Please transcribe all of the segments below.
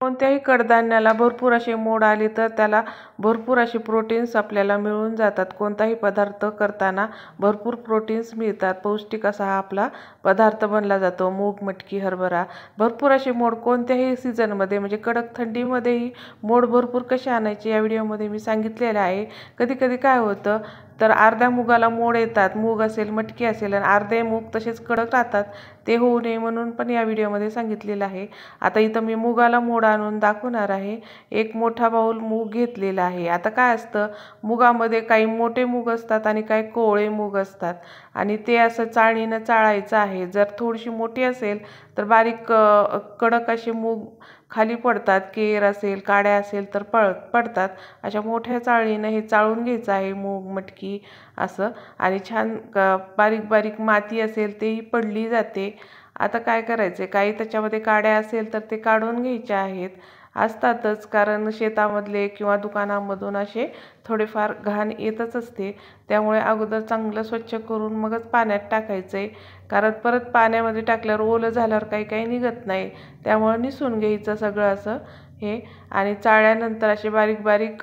कोणत्याही कडधान्याला भरपूर असे मोड आले तर त्याला भरपूर असे प्रोटीन्स आपल्याला मिळून जातात। कोणताही पदार्थ करताना भरपूर प्रोटीन्स मिळतात। पौष्टिक असा हा आपला पदार्थ बनला जातो। मूग, मटकी, हरभरा भरपूर असे मोड कोणत्याही सीझनमध्ये म्हणजे कडक थंडीमध्येही मोड भरपूर कसे आणायचे या व्हिडिओमध्ये मी सांगितलेलं आहे। कधी कधी काय होतं तर अर्ध्या मुगाला मोड येतात, मूग असेल मटकी असेल, आणि अर्धे मूग तसेच कडक राहतात। ते होऊ नये म्हणून पण या व्हिडिओमध्ये सांगितलेलं आहे। आता इथं मी मुगाला मोड आणून दाखवणार आहे। एक मोठा बाउल मूग घेतलेला आहे। आता काय असतं मुगामध्ये काही मोठे मूग असतात आणि काही कोवळे मूग असतात, आणि ते असं चाळणीनं चाळायचं आहे। जर थोडीशी मोठी असेल तर बारीक कडक असे मूग खाली पडतात, केर असेल काड्या असेल तर पडतात। अशा मोठ्या चाळणीनं हे चाळून घ्यायचं आहे मूग मटकी असं, आणि छान बारीक बारीक माती असेल तेही पडली जाते। आता काय करायचे, काही त्याच्यामध्ये काड्या असेल तर ते काढून घ्यायचे आहेत, असतातच, कारण शेतामधले किंवा दुकानामधून असे थोडेफार घाण येतच असते। त्यामुळे अगोदर चांगलं स्वच्छ करून मगच पाण्यात टाकायचे, कारण परत पाण्यामध्ये टाकल्यावर ओलं झाल्यावर काही काही निघत नाही। त्यामुळे निसून घ्यायचं सगळं असं हे, आणि चाळल्यानंतर असे बारीक बारीक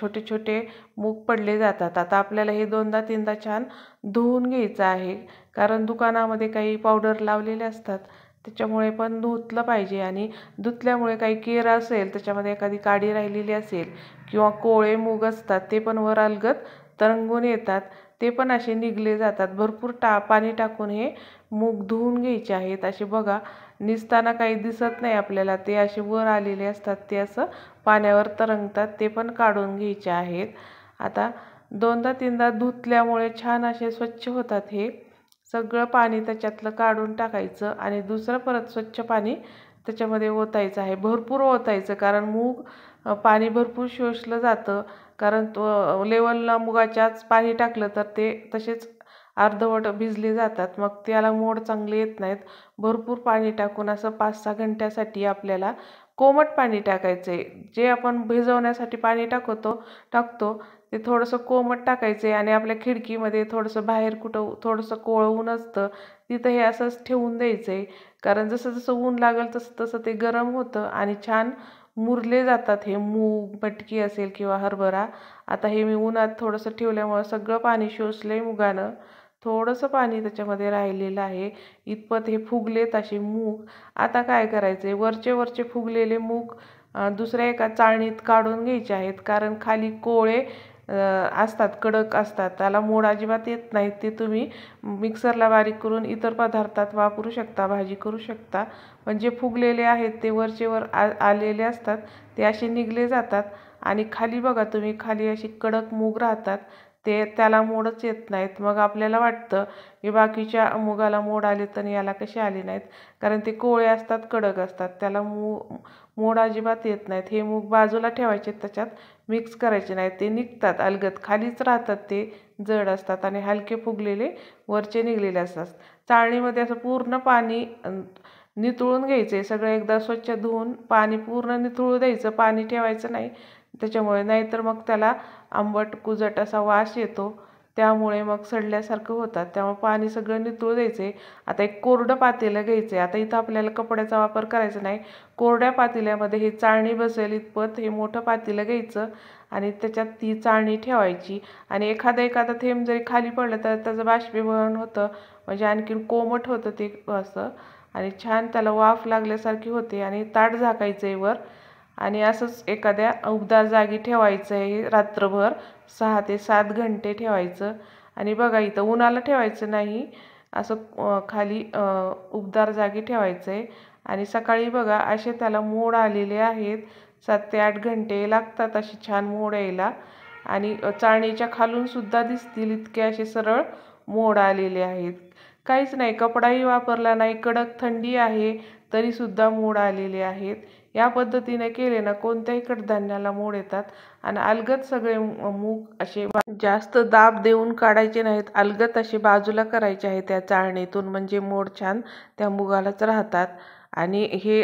छोटे छोटे मूग पडले जातात। आता आपल्याला हे दोनदा तीनदा छान धुवून घ्यायचं आहे, कारण दुकानामध्ये काही पावडर लावलेले असतात, त्याच्यामुळे पण धुतलं पाहिजे। आणि धुतल्यामुळे काही केर असेल त्याच्यामध्ये एखादी काडी राहिलेली असेल किंवा कोवळे मूग असतात ते पण वर अलगद तरंगून येतात, ते पण असे निघले जातात। भरपूर पाणी टाकून हे मूग धुवून घ्यायचे आहेत। असे बघा निसताना काही दिसत नाही आपल्याला, ते असे वर आलेले असतात, ते असं पाण्यावर तरंगतात, ते पण काढून घ्यायचे आहेत। आता दोनदा तीनदा धुतल्यामुळे छान असे स्वच्छ होतात। हे सगळं पाणी त्याच्यातलं काढून टाकायचं आणि दुसरं परत स्वच्छ पाणी त्याच्यामध्ये ओतायचं आहे। भरपूर ओतायचं, कारण मूग पाणी भरपूर शोषलं जातं, कारण तो लेवलला मुगाच्याच पाणी टाकलं तर ते तसेच अर्धवट भिजले जातात, मग त्याला मोड चांगले येत नाहीत। भरपूर पाणी टाकून असं 5-6 घंट्यासाठी आपल्याला कोमट पाणी टाकायचं आहे। जे आपण भिजवण्यासाठी पाणी टाकतो ते थोडंसं कोमट टाकायचं आहे, आणि आपल्या खिडकीमध्ये थोडंसं बाहेर कुठं थोडंसं कोवळं ऊन असतं तिथं हे असंच ठेवून द्यायचं आहे, कारण जसं जसं ऊन लागेल तसं तसं ते गरम होतं आणि छान मुरले जातात हे मूग मटकी असेल किंवा हरभरा। आता हे मी उन्हात थोडंसं ठेवल्यामुळं सगळं पाणी शोषलंय मुगानं, थोडंसं पाणी त्याच्यामध्ये राहिलेलं आहे, इतपत हे फुगलेत असे मूग। आता काय करायचे, वरचे वरचे फुगलेले मूग दुसऱ्या एका चाळणीत काढून घ्यायचे आहेत, कारण खाली कोवळे असतात, कडक असतात, त्याला मोड अजिबात येत नाहीत। ते तुम्ही मिक्सरला बारीक करून इतर पदार्थात वापरू शकता, भाजी करू शकता। पण जे फुगलेले आहेत ते वरचे वर आलेले असतात ते असे निघले जातात, आणि खाली बघा तुम्ही खाली अशी कडक मूग राहतात, ते त्याला मोडच येत नाहीत। मग आपल्याला वाटतं की बाकीच्या मुगाला मोड आले तर याला कसे आले नाहीत, कारण ते कोवळे असतात कडक असतात, त्याला मोड अजिबात येत नाहीत। हे मूग बाजूला ठेवायचे, त्याच्यात मिक्स करायचे नाहीत, ते निघतात अलगद, खालीच राहतात, ते जड असतात आणि हलके फुगलेले वरचे निघलेले असतात। चाळणीमध्ये असं पूर्ण पाणी नितळून घ्यायचे, सगळं एकदा स्वच्छ धुवून पाणी पूर्ण नितळू द्यायचं, पाणी ठेवायचं नाही त्याच्यामुळे, नाहीतर मग त्याला आंबट कुजट असा वास येतो, त्यामुळे मग सडल्यासारखं होतात, त्यामुळे पाणी सगळं नितळू द्यायचे। आता एक कोरडं पातेलं घ्यायचं आहे, आता इथं आपल्याला कपड्याचा वापर करायचा नाही, कोरड्या पातेल्यामध्ये हे चाळणी बसेल इतपत हे मोठं पातेलं घ्यायचं आणि त्याच्यात ती चाळणी ठेवायची, आणि एखादा थेंब जरी खाली पडलं तर त्याचं बाष्पीभवन होतं, म्हणजे आणखीन कोमट होतं ते असं, आणि छान त्याला वाफ लागल्यासारखी होते, आणि ताट झाकायचं आहे वर, आणि असंच एखाद्या उबदार जागी ठेवायचं आहे रात्रभर, 6 ते 7 घंटे ठेवायचं। आणि बघा इथं उन्हाला ठेवायचं नाही, असं खाली उबदार जागी ठेवायचं आहे, आणि सकाळी बघा असे त्याला मोड आलेले आहेत। 7 ते 8 घंटे लागतात असे छान मोड यायला, आणि चाळणीच्या खालून सुद्धा दिसतील इतके असे सरळ मोड आलेले आहेत। काहीच नाही, कपडाही वापरला नाही, कडक थंडी आहे तरी सुद्धा मोड आलेले आहेत। या पद्धतीने केले ना कोणत्याही कडधान्याला मोड येतात, आणि अलगद सगळे मूग असे जास्त दाब देऊन काढायचे नाहीत, अलगद असे बाजूला करायचे आहे त्या चाळणीतून, म्हणजे मोड छान त्या मुगालाच राहतात। आणि हे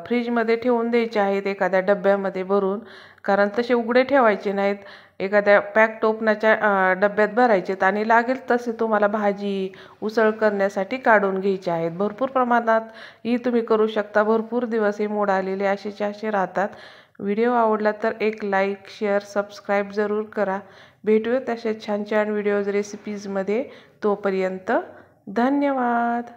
फ्रीजमध्ये ठेवून द्यायचे आहेत एखाद्या डब्यामध्ये भरून, कारण तसे उघडे ठेवायचे नाहीत. एखाद्या पॅक टोपणाच्या डब्यात भरायचेत आणि लागेल तसे तुम्हाला भाजी उसळ करण्यासाठी काढून घ्यायचे आहेत. भरपूर प्रमाणात ही तुम्ही करू शकता. भरपूर दिवस हे मोड आलेले असेचे असे राहतात. व्हिडिओ आवडला तर एक लाईक, शेअर, सबस्क्राईब जरूर करा. भेटूया तसेच छान छान व्हिडिओज रेसिपीजमध्ये. तोपर्यंत धन्यवाद.